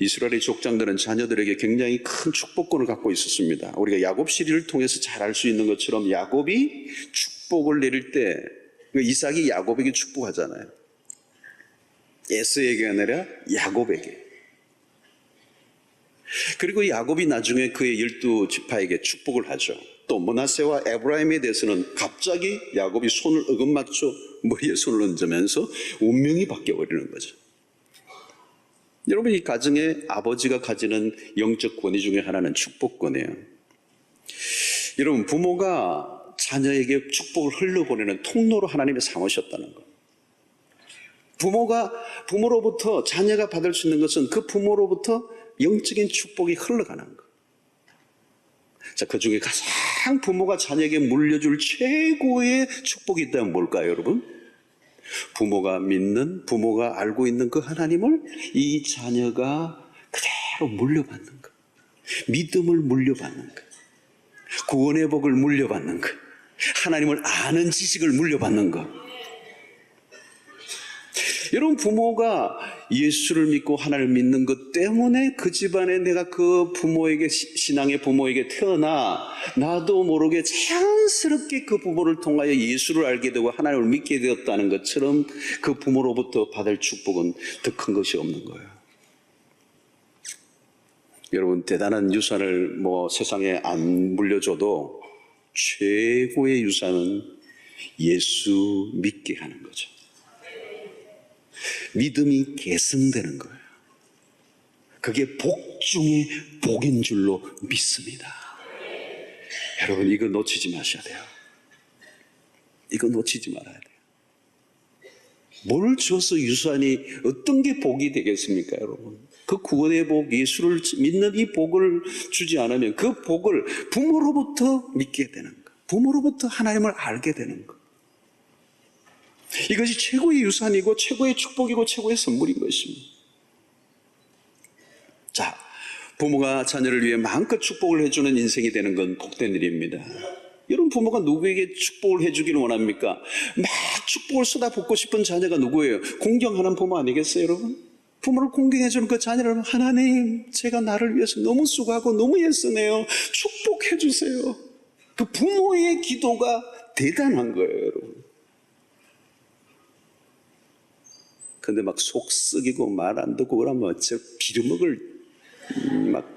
이스라엘의 족장들은 자녀들에게 굉장히 큰 축복권을 갖고 있었습니다. 우리가 야곱 시리를 통해서 잘 알 수 있는 것처럼 야곱이 축복을 내릴 때 이삭이 야곱에게 축복하잖아요. 에서에게 아니라 야곱에게. 그리고 야곱이 나중에 그의 12지파에게 축복을 하죠. 또 므낫세와 에브라임에 대해서는 갑자기 야곱이 손을 어긋맞춰 머리에 손을 얹으면서 운명이 바뀌어버리는 거죠. 여러분, 이 가정에 아버지가 가지는 영적 권위 중에 하나는 축복권이에요. 여러분, 부모가 자녀에게 축복을 흘려보내는 통로로 하나님이 삼으셨다는 것. 부모로부터 자녀가 받을 수 있는 것은 그 부모로부터 영적인 축복이 흘러가는 것. 자, 그 중에 가장 부모가 자녀에게 물려줄 최고의 축복이 있다면 뭘까요, 여러분? 부모가 믿는, 부모가 알고 있는 그 하나님을 이 자녀가 그대로 물려받는 것. 믿음을 물려받는 것. 구원의 복을 물려받는 것. 하나님을 아는 지식을 물려받는 것. 여러분, 부모가 예수를 믿고 하나님을 믿는 것 때문에 그 집안에 내가 그 부모에게, 신앙의 부모에게 태어나 나도 모르게 자연스럽게 그 부모를 통하여 예수를 알게 되고 하나님을 믿게 되었다는 것처럼 그 부모로부터 받을 축복은 더 큰 것이 없는 거예요. 여러분, 대단한 유산을 세상에 안 물려줘도 최고의 유산은 예수 믿게 하는 거죠. 믿음이 계승되는 거예요. 그게 복 중에 복인 줄로 믿습니다. 여러분, 이거 놓치지 마셔야 돼요. 이거 놓치지 말아야 돼요. 뭘 줘서 유산이 어떤 게 복이 되겠습니까, 여러분? 그 구원의 복, 예수를 믿는 이 복을 주지 않으면 그 복을 부모로부터 믿게 되는 것, 부모로부터 하나님을 알게 되는 것. 이것이 최고의 유산이고 최고의 축복이고 최고의 선물인 것입니다. 자, 부모가 자녀를 위해 마음껏 축복을 해주는 인생이 되는 건 복된 일입니다. 여러분, 부모가 누구에게 축복을 해주기를 원합니까? 막 축복을 쏟아붓고 싶은 자녀가 누구예요? 공경하는 부모 아니겠어요, 여러분? 부모를 공경해주는 그 자녀를, 하나님, 제가 나를 위해서 너무 수고하고 너무 애쓰네요. 축복해주세요. 그 부모의 기도가 대단한 거예요, 여러분. 근데 막 속 썩이고 말 안 듣고 그러면 저 빌어먹을 막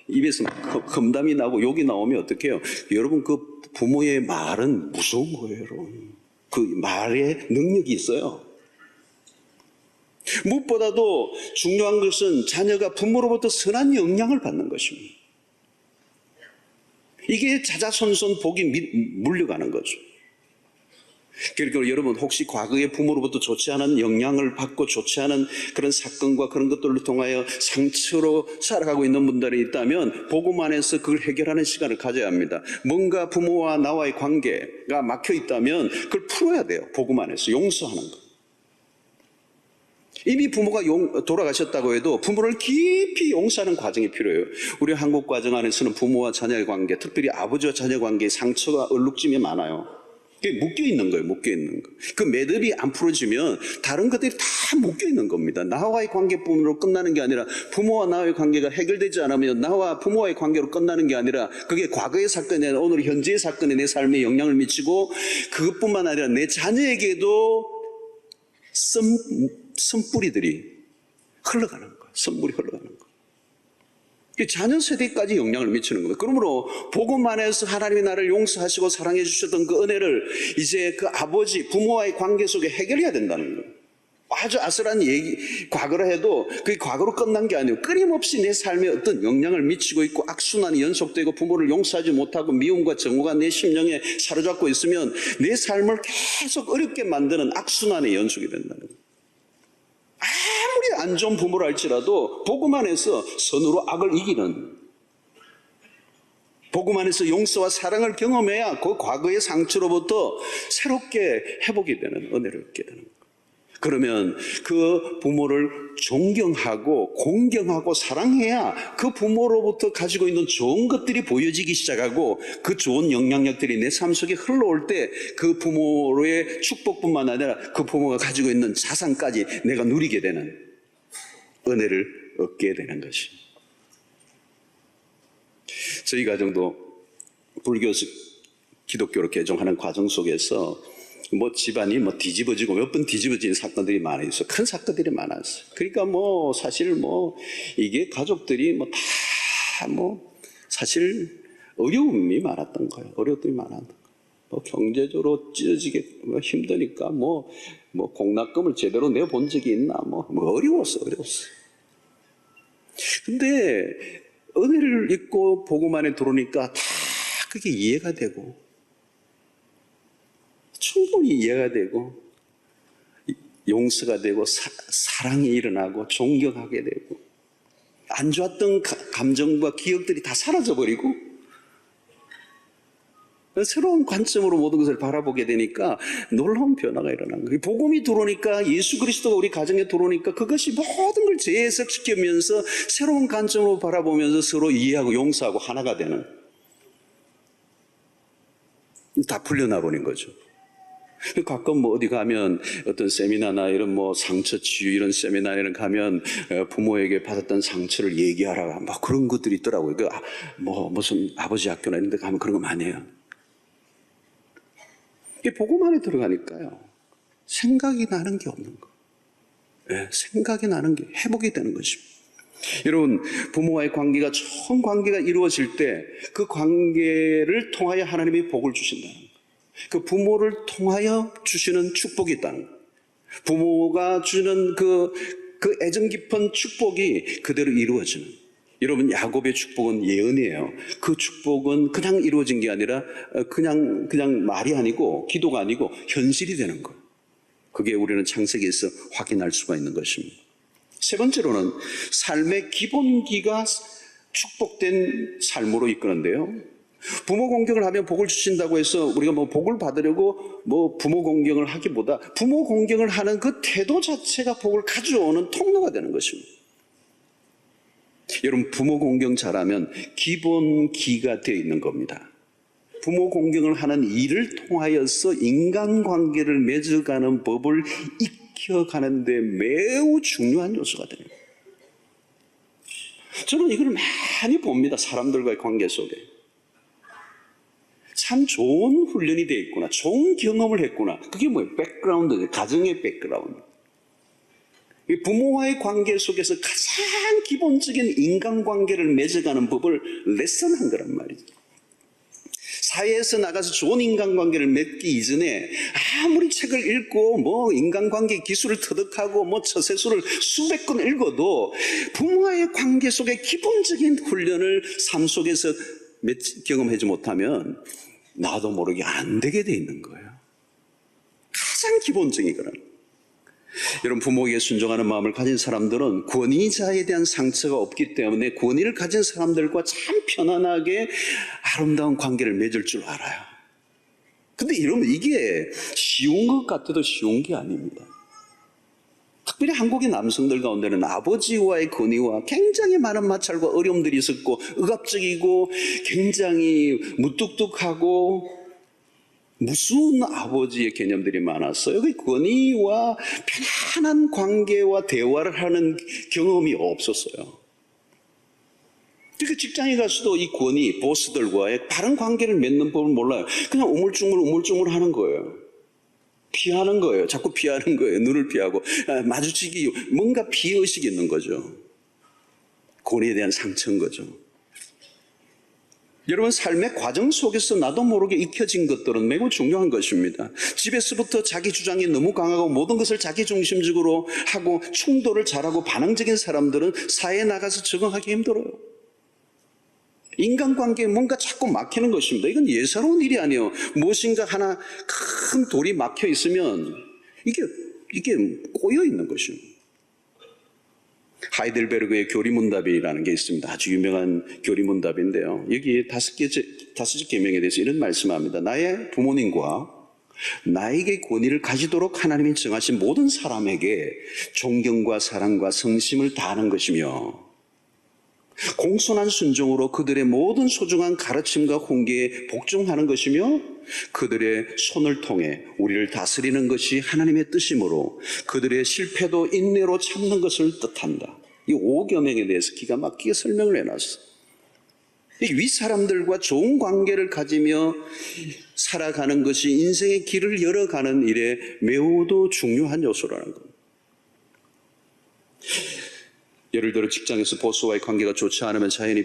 입에서 막 험담이 나고 욕이 나오면 어떡해요? 여러분, 그 부모의 말은 무서운 거예요, 여러분. 그 말에 능력이 있어요. 무엇보다도 중요한 것은 자녀가 부모로부터 선한 영향을 받는 것입니다. 이게 자자손손 복이 물려가는 거죠. 그러니까 여러분, 혹시 과거에 부모로부터 좋지 않은 영향을 받고 좋지 않은 그런 사건과 그런 것들을 통하여 상처로 살아가고 있는 분들이 있다면 복음 안에서 그걸 해결하는 시간을 가져야 합니다. 뭔가 부모와 나와의 관계가 막혀 있다면 그걸 풀어야 돼요. 복음 안에서 용서하는 것. 이미 부모가 돌아가셨다고 해도 부모를 깊이 용서하는 과정이 필요해요. 우리 한국 가정 안에서는 부모와 자녀의 관계, 특별히 아버지와 자녀 관계에 상처가 얼룩짐이 많아요. 그게 묶여있는 거예요. 묶여있는 거. 그 매듭이 안 풀어지면 다른 것들이 다 묶여있는 겁니다. 나와의 관계뿐으로 끝나는 게 아니라, 부모와 나와의 관계가 해결되지 않으면 나와 부모와의 관계로 끝나는 게 아니라 그게 과거의 사건이 아니라 오늘 현재의 사건에 내 삶에 영향을 미치고, 그것뿐만 아니라 내 자녀에게도 선뿌리들이 흘러가는 거예요. 선물이 흘러가는 거예요. 자녀 세대까지 영향을 미치는 겁니다. 그러므로 복음 안에서 하나님이 나를 용서하시고 사랑해 주셨던 그 은혜를 이제 그 아버지, 부모와의 관계 속에 해결해야 된다는 거예요. 아주 아슬한 과거라 해도 그게 과거로 끝난 게 아니에요. 끊임없이 내 삶에 어떤 영향을 미치고 있고 악순환이 연속되고 부모를 용서하지 못하고 미움과 정오가 내 심령에 사로잡고 있으면 내 삶을 계속 어렵게 만드는 악순환의 연속이 된다는 거예요. 아무리 안 좋은 부모를 할지라도 복음 안에서 선으로 악을 이기는, 복음 안에서 용서와 사랑을 경험해야 그 과거의 상처로부터 새롭게 회복이 되는 은혜를 얻게 되는 거예요. 그러면 그 부모를 존경하고 공경하고 사랑해야 그 부모로부터 가지고 있는 좋은 것들이 보여지기 시작하고, 그 좋은 영향력들이 내 삶 속에 흘러올 때 그 부모의 축복뿐만 아니라 그 부모가 가지고 있는 자산까지 내가 누리게 되는 은혜를 얻게 되는 것입니다. 저희 가정도 불교에서 기독교로 개종하는 과정 속에서 뭐 집안이 뭐 뒤집어지고 몇 번 뒤집어진 사건들이 많이 있어요. 큰 사건들이 많았어요. 그러니까 뭐 사실 뭐 이게 가족들이 뭐 다 뭐 사실 어려움이 많았던 거예요. 어려움이 많았던 거예요. 뭐 경제적으로 찢어지게 힘드니까 뭐 공납금을 제대로 내본 적이 있나 뭐 어려웠어요. 근데 은혜를 입고 복음 안에 들어오니까 다 그게 이해가 되고 충분히 이해가 되고 용서가 되고 사랑이 일어나고 존경하게 되고 안 좋았던 감정과 기억들이 다 사라져버리고 새로운 관점으로 모든 것을 바라보게 되니까 놀라운 변화가 일어난 거예요. 복음이 들어오니까 예수 그리스도가 우리 가정에 들어오니까 그것이 모든 걸 재해석시키면서 새로운 관점으로 바라보면서 서로 이해하고 용서하고 하나가 되는, 다 풀려나 버린 거죠. 가끔 뭐 어디 가면 어떤 세미나나 이런 뭐 상처 치유 이런 세미나에는 가면 부모에게 받았던 상처를 얘기하라 막 그런 것들이 있더라고요. 뭐 무슨 아버지 학교나 이런 데 가면 그런 거 많이 해요. 이게 복음 안에 들어가니까요, 생각이 나는 게 없는 거. 네, 생각이 나는 게 회복이 되는 것입니다. 여러분, 부모와의 관계가 좋은 관계가 이루어질 때 그 관계를 통하여 하나님이 복을 주신다는 거예요. 그 부모를 통하여 주시는 축복이 있다는 거예요. 부모가 주는 그 애정 깊은 축복이 그대로 이루어지는. 여러분, 야곱의 축복은 예언이에요. 그 축복은 그냥 이루어진 게 아니라 그냥 말이 아니고 기도가 아니고 현실이 되는 거예요. 그게 우리는 창세기에서 확인할 수가 있는 것입니다. 세 번째로는 삶의 기본기가 축복된 삶으로 이끄는데요. 부모 공경을 하면 복을 주신다고 해서 우리가 뭐 복을 받으려고 뭐 부모 공경을 하기보다 부모 공경을 하는 그 태도 자체가 복을 가져오는 통로가 되는 것입니다. 여러분, 부모 공경 잘하면 기본기가 되어 있는 겁니다. 부모 공경을 하는 일을 통하여서 인간관계를 맺어가는 법을 익혀가는 데 매우 중요한 요소가 됩니다. 저는 이걸 많이 봅니다. 사람들과의 관계 속에. 참 좋은 훈련이 되어 있구나. 좋은 경험을 했구나. 그게 뭐예요? 백그라운드, 가정의 백그라운드. 부모와의 관계 속에서 가장 기본적인 인간관계를 맺어가는 법을 레슨한 거란 말이죠. 사회에서 나가서 좋은 인간관계를 맺기 이전에 아무리 책을 읽고 뭐 인간관계 기술을 터득하고 뭐 처세술을 수백 권 읽어도 부모와의 관계 속에 기본적인 훈련을 삶 속에서 경험하지 못하면 나도 모르게 안 되게 돼 있는 거예요. 가장 기본적인 거는. 여러분, 부모에게 순종하는 마음을 가진 사람들은 권위자에 대한 상처가 없기 때문에 권위를 가진 사람들과 참 편안하게 아름다운 관계를 맺을 줄 알아요. 근데 여러분, 이게 쉬운 것 같아도 쉬운 게 아닙니다. 특별히 한국의 남성들 가운데는 아버지와의 권위와 굉장히 많은 마찰과 어려움들이 있었고 억압적이고 굉장히 무뚝뚝하고 무서운 아버지의 개념들이 많았어요. 그 권위와 편안한 관계와 대화를 하는 경험이 없었어요. 그러니까 직장에 가서도 이 권위, 보스들과의 바른 관계를 맺는 법을 몰라요. 그냥 우물쭈물 하는 거예요. 피하는 거예요. 자꾸 피하는 거예요. 눈을 피하고 마주치기, 뭔가 피해의식이 있는 거죠. 권위에 대한 상처인 거죠. 여러분, 삶의 과정 속에서 나도 모르게 익혀진 것들은 매우 중요한 것입니다. 집에서부터 자기 주장이 너무 강하고 모든 것을 자기 중심적으로 하고 충돌을 잘하고 반항적인 사람들은 사회에 나가서 적응하기 힘들어요. 인간관계에 뭔가 자꾸 막히는 것입니다. 이건 예사로운 일이 아니에요. 무엇인가 하나 큰 돌이 막혀 있으면 이게 꼬여 있는 것입니다. 하이델베르그의 교리문답이라는 게 있습니다. 아주 유명한 교리문답인데요. 여기 다섯째 계명에 대해서 이런 말씀합니다. 나의 부모님과 나에게 권위를 가지도록 하나님이 정하신 모든 사람에게 존경과 사랑과 성심을 다하는 것이며 공손한 순종으로 그들의 모든 소중한 가르침과 훈계에 복종하는 것이며 그들의 손을 통해 우리를 다스리는 것이 하나님의 뜻이므로 그들의 실패도 인내로 참는 것을 뜻한다. 이 오계명에 대해서 기가 막히게 설명을 해놨어. 이 윗사람들과 좋은 관계를 가지며 살아가는 것이 인생의 길을 열어가는 일에 매우도 중요한 요소라는 겁니다. 예를 들어 직장에서 보스와의 관계가 좋지 않으면 자연히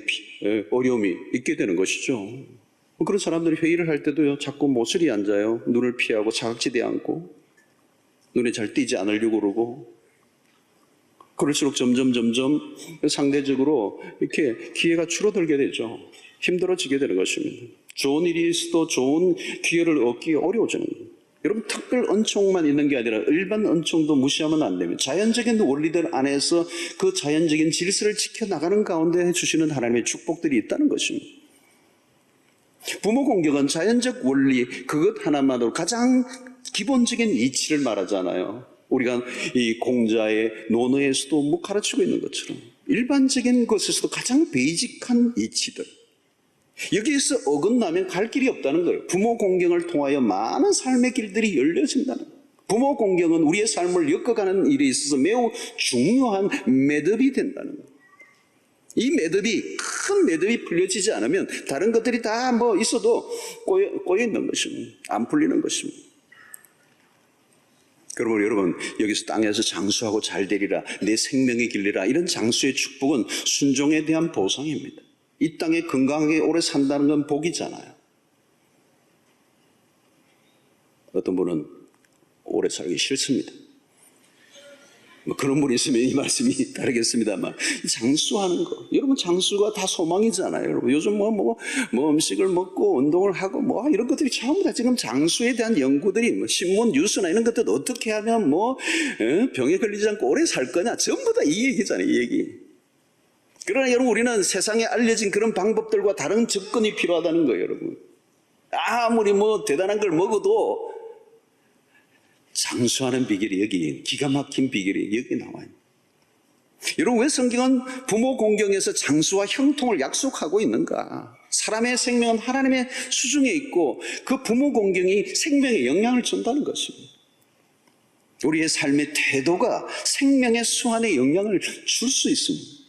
어려움이 있게 되는 것이죠. 그런 사람들이 회의를 할 때도요, 자꾸 모서리 앉아요. 눈을 피하고 사각지대에 앉고 눈에 잘 띄지 않으려고 그러고, 그럴수록 점점 상대적으로 이렇게 기회가 줄어들게 되죠. 힘들어지게 되는 것입니다. 좋은 일이 있어도 좋은 기회를 얻기 어려워지는 거예요. 여러분, 특별 은총만 있는 게 아니라 일반 은총도 무시하면 안 됩니다. 자연적인 원리들 안에서 그 자연적인 질서를 지켜나가는 가운데 해주시는 하나님의 축복들이 있다는 것입니다. 부모 공경은 자연적 원리 그것 하나만으로 가장 기본적인 이치를 말하잖아요. 우리가 이 공자의 논어에서도 뭐 가르치고 있는 것처럼 일반적인 것에서도 가장 베이직한 이치들, 여기에서 어긋나면 갈 길이 없다는 거예요. 부모 공경을 통하여 많은 삶의 길들이 열려진다는 거예요. 부모 공경은 우리의 삶을 엮어가는 일에 있어서 매우 중요한 매듭이 된다는 거예요. 이 매듭이, 큰 매듭이 풀려지지 않으면 다른 것들이 다 뭐 있어도 꼬여 있는 것입니다. 안 풀리는 것입니다. 그러므로 여러분, 여기서 땅에서 장수하고 잘 되리라, 내 생명의 길리라, 이런 장수의 축복은 순종에 대한 보상입니다. 이 땅에 건강하게 오래 산다는 건 복이잖아요. 어떤 분은 오래 살기 싫습니다. 뭐 그런 분이 있으면 이 말씀이 다르겠습니다만, 장수하는 거, 여러분, 장수가 다 소망이잖아요. 여러분, 요즘 뭐 음식을 먹고 운동을 하고 뭐 이런 것들이 전부 다 지금 장수에 대한 연구들이 뭐 신문 뉴스나 이런 것들 어떻게 하면 병에 걸리지 않고 오래 살 거냐, 전부 다 이 얘기잖아요, 이 얘기. 그러나 여러분, 우리는 세상에 알려진 그런 방법들과 다른 접근이 필요하다는 거예요, 여러분. 아무리 뭐 대단한 걸 먹어도 장수하는 비결이, 여기 기가 막힌 비결이 여기 나와요. 여러분, 왜 성경은 부모 공경에서 장수와 형통을 약속하고 있는가? 사람의 생명은 하나님의 수중에 있고 그 부모 공경이 생명에 영향을 준다는 것입니다. 우리의 삶의 태도가 생명의 수완에 영향을 줄 수 있습니다.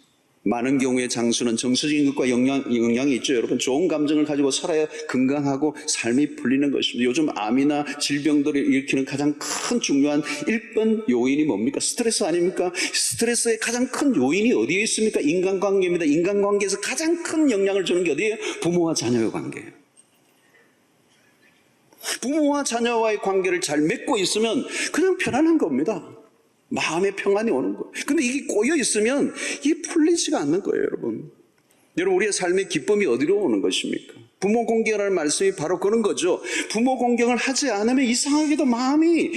많은 경우의 장수는 정서적인 것과 영향이 있죠. 여러분, 좋은 감정을 가지고 살아야 건강하고 삶이 풀리는 것입니다. 요즘 암이나 질병들을 일으키는 가장 큰 중요한 1번 요인이 뭡니까? 스트레스 아닙니까? 스트레스의 가장 큰 요인이 어디에 있습니까? 인간관계입니다. 인간관계에서 가장 큰 영향을 주는 게 어디예요? 부모와 자녀의 관계예요. 부모와 자녀와의 관계를 잘 맺고 있으면 그냥 편안한 겁니다. 마음의 평안이 오는 거예요. 근데 이게 꼬여 있으면 이게 풀리지가 않는 거예요, 여러분. 여러분, 우리의 삶의 기쁨이 어디로 오는 것입니까? 부모 공경이라는 말씀이 바로 그런 거죠. 부모 공경을 하지 않으면 이상하게도 마음이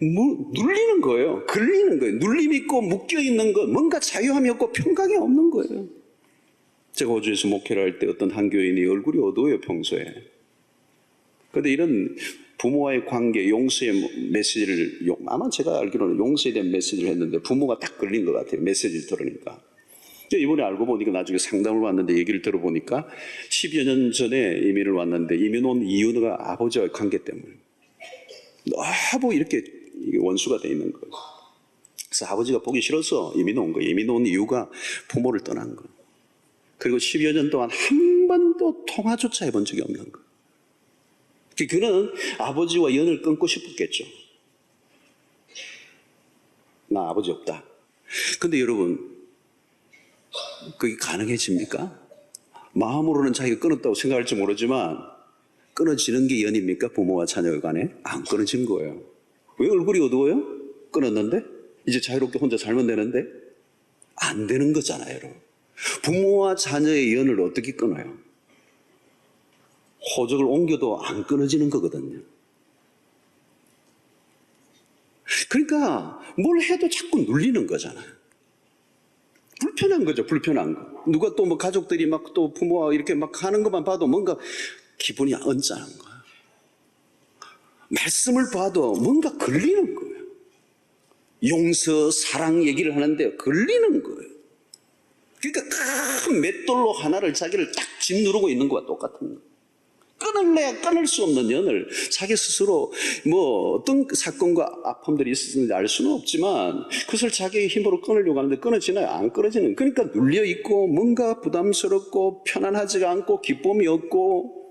눌리는 거예요. 걸리는 거예요. 눌림이 있고 묶여 있는 것, 뭔가 자유함이 없고 평강이 없는 거예요. 제가 호주에서 목회를 할 때 어떤 한 교인이 얼굴이 어두워요, 평소에. 그런데 이런 부모와의 관계, 용서의 메시지를, 아마 제가 알기로는 용서에 대한 메시지를 했는데 부모가 딱 걸린 것 같아요. 메시지를 들으니까. 이번에 알고 보니까 나중에 상담을 왔는데 얘기를 들어보니까 10여 년 전에 이민을 왔는데 이민 온 이유가 아버지와의 관계 때문에 너무 이렇게 원수가 돼 있는 거예요. 그래서 아버지가 보기 싫어서 이민 온 거예요. 이민 온 이유가 부모를 떠난 거예요. 그리고 10여 년 동안 한 번도 통화조차 해본 적이 없는 거예요. 그는 아버지와 연을 끊고 싶었겠죠. 나 아버지 없다. 근데 여러분, 그게 가능해집니까? 마음으로는 자기가 끊었다고 생각할지 모르지만 끊어지는 게 연입니까? 부모와 자녀 간에? 안 끊어진 거예요. 왜 얼굴이 어두워요? 끊었는데? 이제 자유롭게 혼자 살면 되는데? 안 되는 거잖아요, 여러분. 부모와 자녀의 연을 어떻게 끊어요? 호적을 옮겨도 안 끊어지는 거거든요. 그러니까 뭘 해도 자꾸 눌리는 거잖아요. 불편한 거죠, 불편한 거. 누가 또 뭐 가족들이 막 또 부모와 이렇게 막 하는 것만 봐도 뭔가 기분이 언짢은 거예요. 말씀을 봐도 뭔가 걸리는 거예요. 용서, 사랑 얘기를 하는데 걸리는 거예요. 그러니까 큰 맷돌로 하나를 자기를 딱 짓누르고 있는 것과 똑같은 거예요. 끊을래야 끊을 수 없는 연을 자기 스스로 뭐 어떤 사건과 아픔들이 있었는지 알 수는 없지만 그것을 자기의 힘으로 끊으려고 하는데 끊어지나요? 안 끊어지는. 그러니까 눌려있고 뭔가 부담스럽고 편안하지가 않고 기쁨이 없고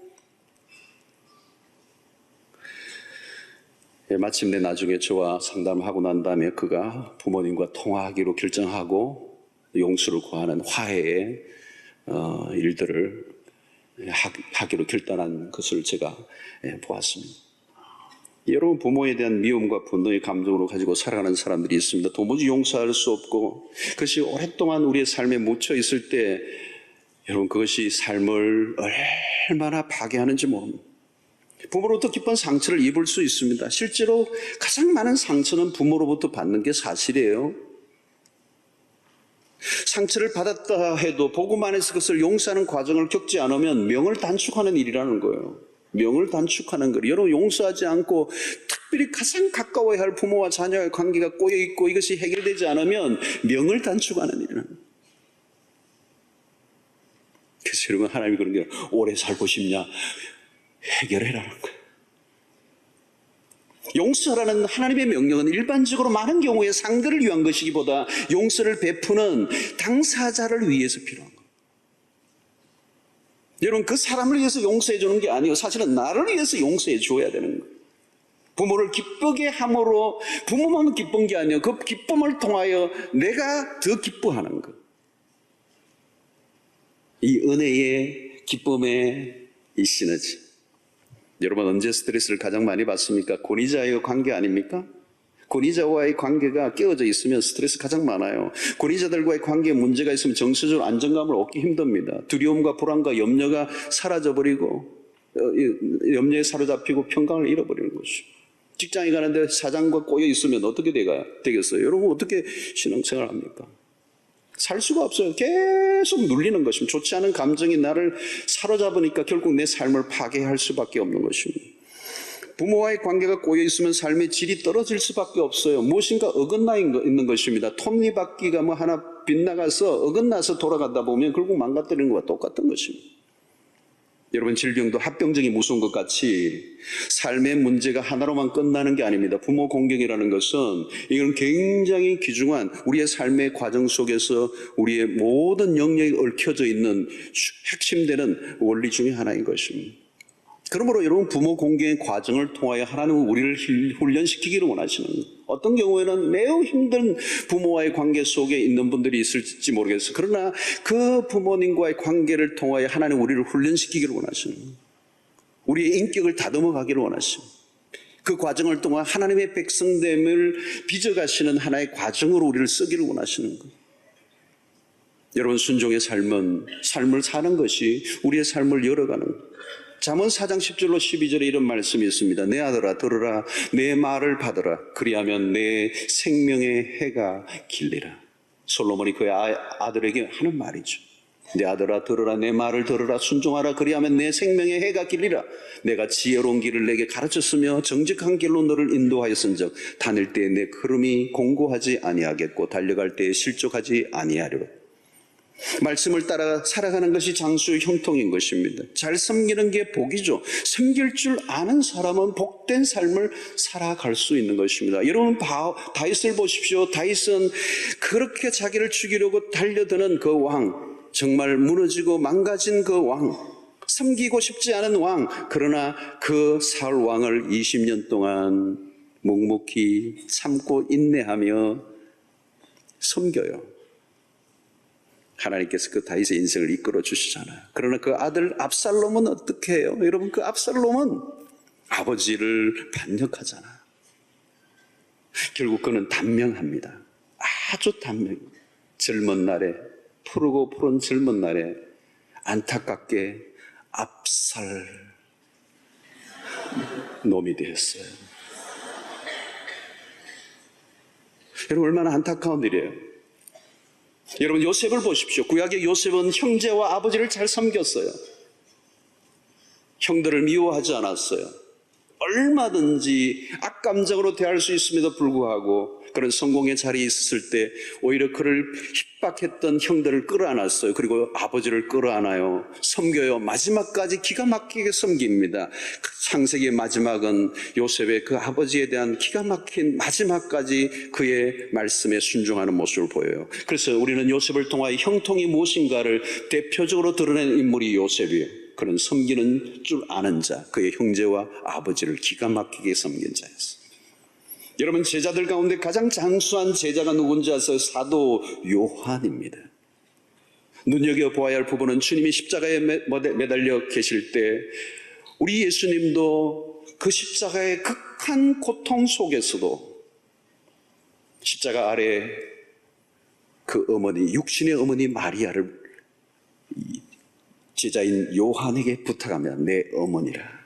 마침내 나중에 저와 상담하고 난 다음에 그가 부모님과 통화하기로 결정하고 용서를 구하는 화해의 일들을 하기로 결단한 것을 제가 보았습니다. 여러분, 부모에 대한 미움과 분노의 감정으로 가지고 살아가는 사람들이 있습니다. 도무지 용서할 수 없고 그것이 오랫동안 우리의 삶에 묻혀 있을 때 여러분 그것이 삶을 얼마나 파괴하는지 모릅니다. 부모로부터 깊은 상처를 입을 수 있습니다. 실제로 가장 많은 상처는 부모로부터 받는 게 사실이에요. 상처를 받았다 해도 복음 안에서 그것을 용서하는 과정을 겪지 않으면 명을 단축하는 일이라는 거예요. 명을 단축하는 거예요. 여러분, 용서하지 않고 특별히 가장 가까워야 할 부모와 자녀의 관계가 꼬여있고 이것이 해결되지 않으면 명을 단축하는 일이라는 거예요. 그래서 여러분, 하나님이 그런 게 오래 살고 싶냐? 해결해라는 거예요. 용서라는 하나님의 명령은 일반적으로 많은 경우에 상대를 위한 것이기보다 용서를 베푸는 당사자를 위해서 필요한 거예요. 여러분, 그 사람을 위해서 용서해 주는 게 아니에요. 사실은 나를 위해서 용서해 줘야 되는 거예요. 부모를 기쁘게 함으로 부모만 기쁜 게 아니에요. 그 기쁨을 통하여 내가 더 기뻐하는 거예요. 이 은혜의 기쁨의 이 시너지. 여러분, 언제 스트레스를 가장 많이 받습니까? 권위자와의 관계 아닙니까? 권위자와의 관계가 깨어져 있으면 스트레스 가장 많아요. 권위자들과의 관계에 문제가 있으면 정서적으로 안정감을 얻기 힘듭니다. 두려움과 불안과 염려가 사라져버리고 염려에 사로잡히고 평강을 잃어버리는 것이죠. 직장에 가는데 사장과 꼬여 있으면 어떻게 되겠어요? 여러분, 어떻게 신앙생활 합니까? 살 수가 없어요. 계속 눌리는 것입니다. 좋지 않은 감정이 나를 사로잡으니까 결국 내 삶을 파괴할 수밖에 없는 것입니다. 부모와의 관계가 꼬여있으면 삶의 질이 떨어질 수밖에 없어요. 무엇인가 어긋나 있는 것입니다. 톱니바퀴가 뭐 하나 빗나가서 어긋나서 돌아가다 보면 결국 망가뜨리는 것과 똑같은 것입니다. 여러분, 질병도 합병증이 무서운 것 같이 삶의 문제가 하나로만 끝나는 게 아닙니다. 부모 공경이라는 것은 이건 굉장히 귀중한 우리의 삶의 과정 속에서 우리의 모든 영역이 얽혀져 있는 핵심되는 원리 중에 하나인 것입니다. 그러므로 여러분, 부모 공경의 과정을 통하여 하나님은 우리를 훈련시키기를 원하시는 거예요. 어떤 경우에는 매우 힘든 부모와의 관계 속에 있는 분들이 있을지 모르겠어요. 그러나 그 부모님과의 관계를 통하여 하나님은 우리를 훈련시키기를 원하시는 거예요. 우리의 인격을 다듬어가기를 원하십니다. 그 과정을 통해 하나님의 백성됨을 빚어가시는 하나의 과정으로 우리를 쓰기를 원하시는 거예요. 여러분, 순종의 삶을 사는 것이 우리의 삶을 열어가는 거예요. 잠언 4장 10절로 12절에 이런 말씀이 있습니다. 내 아들아 들으라, 내 말을 받으라, 그리하면 내 생명의 해가 길리라. 솔로몬이 그의 아들에게 하는 말이죠. 내 아들아 들으라, 내 말을 들으라, 순종하라, 그리하면 내 생명의 해가 길리라. 내가 지혜로운 길을 내게 가르쳤으며 정직한 길로 너를 인도하였은즉 다닐 때에 내 걸음이 공고하지 아니하겠고 달려갈 때에 실족하지 아니하리라. 말씀을 따라 살아가는 것이 장수의 형통인 것입니다. 잘 섬기는 게 복이죠. 섬길 줄 아는 사람은 복된 삶을 살아갈 수 있는 것입니다. 여러분, 다윗을 보십시오. 다윗은 그렇게 자기를 죽이려고 달려드는 그 왕, 정말 무너지고 망가진 그 왕, 섬기고 싶지 않은 왕, 그러나 그 사울 왕을 20년 동안 묵묵히 참고 인내하며 섬겨요. 하나님께서 그 다윗의 인생을 이끌어 주시잖아요. 그러나 그 아들 압살롬은 어떻게 해요? 여러분, 그 압살롬은 아버지를 반역하잖아요. 결국 그는 단명합니다. 아주 단명. 젊은 날에, 푸르고 푸른 젊은 날에 안타깝게 압살 놈이 되었어요. 여러분, 얼마나 안타까운 일이에요. 여러분, 요셉을 보십시오. 구약의 요셉은 형제와 아버지를 잘 섬겼어요. 형들을 미워하지 않았어요. 얼마든지 악감정으로 대할 수 있음에도 불구하고 그런 성공의 자리에 있었을 때 오히려 그를 핍박했던 형들을 끌어안았어요. 그리고 아버지를 끌어안아요. 섬겨요. 마지막까지 기가 막히게 섬깁니다. 창세기의 마지막은 요셉의 그 아버지에 대한 기가 막힌 마지막까지 그의 말씀에 순종하는 모습을 보여요. 그래서 우리는 요셉을 통하여 형통이 무엇인가를 대표적으로 드러낸 인물이 요셉이에요. 그는 섬기는 줄 아는 자, 그의 형제와 아버지를 기가 막히게 섬긴 자였어요. 여러분, 제자들 가운데 가장 장수한 제자가 누군지 아세요? 사도 요한입니다. 눈여겨보아야 할 부분은 주님이 십자가에 매달려 계실 때 우리 예수님도 그 십자가의 극한 고통 속에서도 십자가 아래 그 어머니, 육신의 어머니 마리아를 제자인 요한에게 부탁하며 내 어머니라.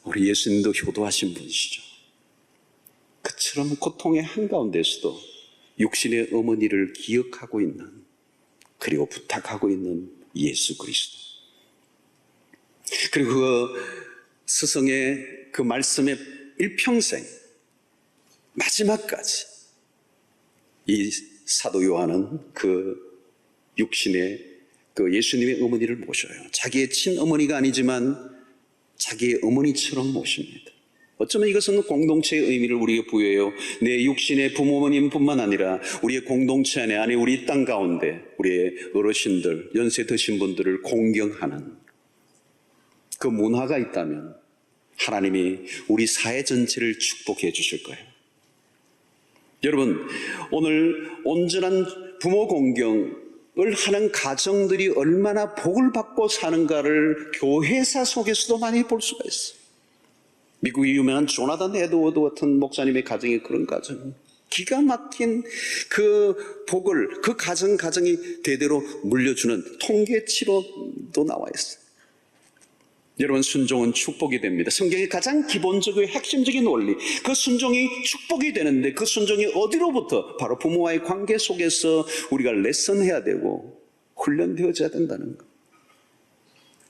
우리 예수님도 효도하신 분이시죠. 그처럼 고통의 한가운데서도 육신의 어머니를 기억하고 있는, 그리고 부탁하고 있는 예수 그리스도. 그리고 그 스승의 그 말씀의 일평생 마지막까지 이 사도 요한은 그 육신의 그 예수님의 어머니를 모셔요. 자기의 친어머니가 아니지만 자기의 어머니처럼 모십니다. 어쩌면 이것은 공동체의 의미를 우리에게 부여해요. 내 육신의 부모님뿐만 아니라 우리의 공동체 안에 우리 땅 가운데 우리의 어르신들, 연세 드신 분들을 공경하는 그 문화가 있다면 하나님이 우리 사회 전체를 축복해 주실 거예요. 여러분, 오늘 온전한 부모 공경 을 하는 가정들이 얼마나 복을 받고 사는가를 교회사 속에서도 많이 볼 수가 있어요. 미국의 유명한 조나단 에드워드 같은 목사님의 가정이 그런 가정, 기가 막힌 그 복을 그 가정이 대대로 물려주는 통계치로도 나와 있어요. 여러분, 순종은 축복이 됩니다. 성경의 가장 기본적이고 핵심적인 원리, 그 순종이 축복이 되는데 그 순종이 어디로부터? 바로 부모와의 관계 속에서 우리가 레슨해야 되고 훈련되어져야 된다는 것.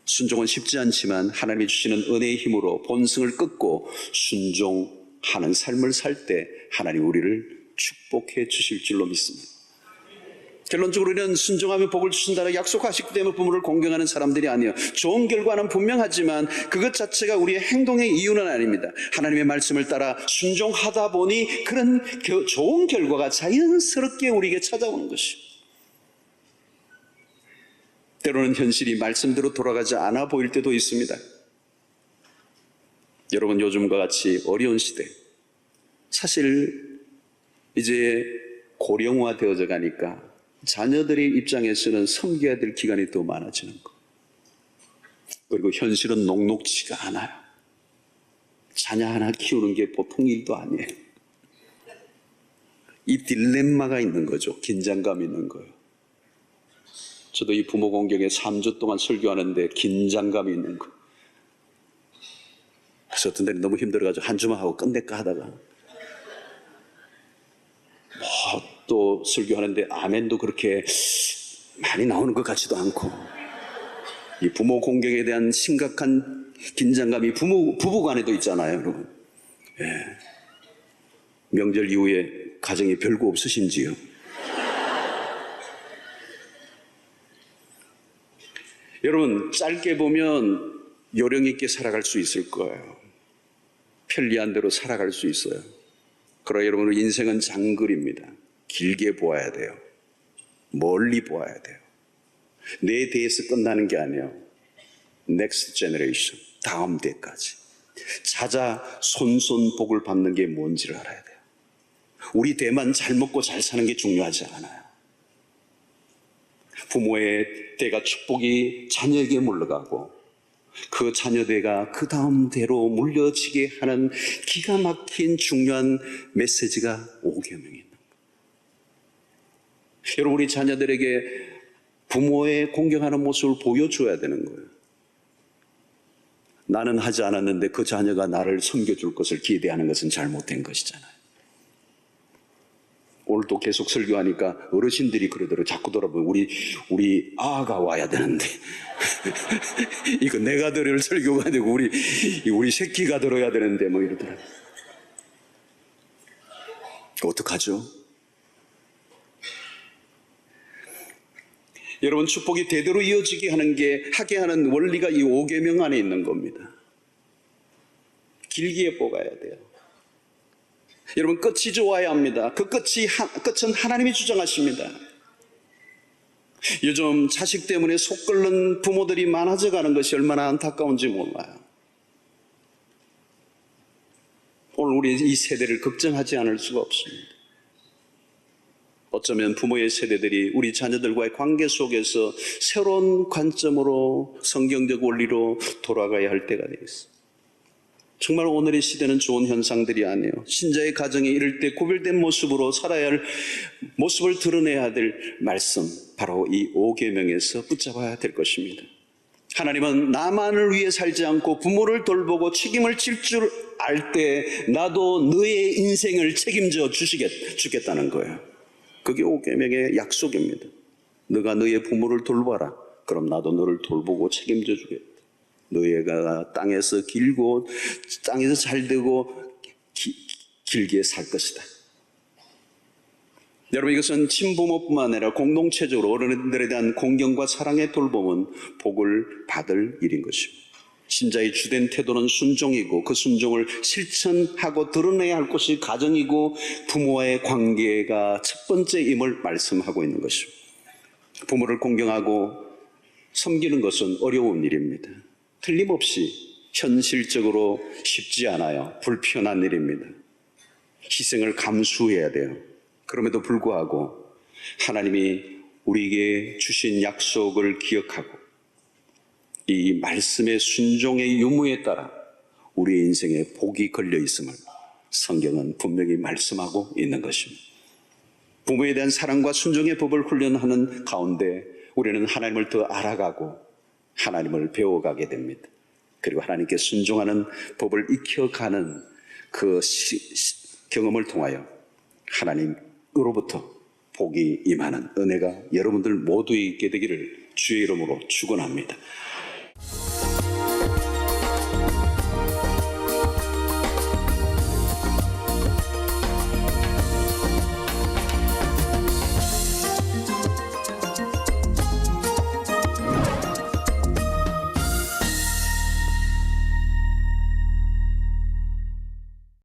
순종은 쉽지 않지만 하나님이 주시는 은혜의 힘으로 본성을 끊고 순종하는 삶을 살 때 하나님 우리를 축복해 주실 줄로 믿습니다. 결론적으로 우리는 순종하며 복을 주신다고 약속하시기 때문에 부모를 공경하는 사람들이 아니에요. 좋은 결과는 분명하지만 그것 자체가 우리의 행동의 이유는 아닙니다. 하나님의 말씀을 따라 순종하다 보니 그런 좋은 결과가 자연스럽게 우리에게 찾아오는 것이에요. 때로는 현실이 말씀대로 돌아가지 않아 보일 때도 있습니다. 여러분, 요즘과 같이 어려운 시대, 사실 이제 고령화 되어져 가니까 자녀들의 입장에서는 섬겨야 될 기간이 더 많아지는 것. 그리고 현실은 녹록지가 않아요. 자녀 하나 키우는 게 보통 일도 아니에요. 이 딜레마가 있는 거죠. 긴장감이 있는 거예요. 저도 이 부모 공경에 3주 동안 설교하는데 긴장감이 있는 거. 그래서 어떤 때는 너무 힘들어가지고 한 주만 하고 끝낼까 하다가 또 설교하는데 아멘도 그렇게 많이 나오는 것 같지도 않고, 이 부모 공경에 대한 심각한 긴장감이 부부 간에도 있잖아요, 여러분. 예. 명절 이후에 가정에 별거 없으신지요? 여러분, 짧게 보면 요령 있게 살아갈 수 있을 거예요. 편리한 대로 살아갈 수 있어요. 그러나 여러분, 인생은 장글입니다. 길게 보아야 돼요. 멀리 보아야 돼요. 내 대에서 끝나는 게 아니에요. Next generation, 다음 대까지. 자자 손손 복을 받는 게 뭔지를 알아야 돼요. 우리 대만 잘 먹고 잘 사는 게 중요하지 않아요. 부모의 대가 축복이 자녀에게 물러가고 그 자녀대가 그 다음 대로 물려지게 하는 기가 막힌 중요한 메시지가 오계명입니다. 여러분, 우리 자녀들에게 부모의 공경하는 모습을 보여줘야 되는 거예요. 나는 하지 않았는데 그 자녀가 나를 섬겨줄 것을 기대하는 것은 잘못된 것이잖아요. 오늘 또 계속 설교하니까 어르신들이 그러더라고요. 자꾸 돌아보면 우리 아가 와야 되는데 이거 내가 들을 설교가 되고 우리 새끼가 들어야 되는데 뭐 이러더라고요. 어떡하죠? 여러분, 축복이 대대로 이어지게 하게 하는 원리가 이 5계명 안에 있는 겁니다. 길게 뽑아야 돼요. 여러분, 끝이 좋아야 합니다. 그 끝은 하나님이 주장하십니다. 요즘 자식 때문에 속 끓는 부모들이 많아져 가는 것이 얼마나 안타까운지 몰라요. 오늘 우리 이 세대를 걱정하지 않을 수가 없습니다. 어쩌면 부모의 세대들이 우리 자녀들과의 관계 속에서 새로운 관점으로 성경적 원리로 돌아가야 할 때가 되겠습니다. 정말 오늘의 시대는 좋은 현상들이 아니에요. 신자의 가정이 이럴 때 구별된 모습으로 살아야 할 모습을 드러내야 될 말씀, 바로 이 5계명에서 붙잡아야 될 것입니다. 하나님은 나만을 위해 살지 않고 부모를 돌보고 책임을 질 줄 알 때 나도 너의 인생을 책임져 주겠다는 거예요. 그게 5계명의 약속입니다. 너가 너의 부모를 돌봐라. 그럼 나도 너를 돌보고 책임져 주겠다. 너희가 땅에서 길고 땅에서 잘 되고 길게 살 것이다. 여러분, 이것은 친부모뿐만 아니라 공동체적으로 어른들에 대한 공경과 사랑의 돌봄은 복을 받을 일인 것입니다. 신자의 주된 태도는 순종이고 그 순종을 실천하고 드러내야 할 것이 가정이고 부모와의 관계가 첫 번째임을 말씀하고 있는 것입니다. 부모를 공경하고 섬기는 것은 어려운 일입니다. 틀림없이 현실적으로 쉽지 않아요. 불편한 일입니다. 희생을 감수해야 돼요. 그럼에도 불구하고 하나님이 우리에게 주신 약속을 기억하고 이 말씀의 순종의 유무에 따라 우리의 인생에 복이 걸려 있음을 성경은 분명히 말씀하고 있는 것입니다. 부모에 대한 사랑과 순종의 법을 훈련하는 가운데 우리는 하나님을 더 알아가고 하나님을 배워가게 됩니다. 그리고 하나님께 순종하는 법을 익혀가는 그 경험을 통하여 하나님으로부터 복이 임하는 은혜가 여러분들 모두에 있게 되기를 주의 이름으로 축원합니다.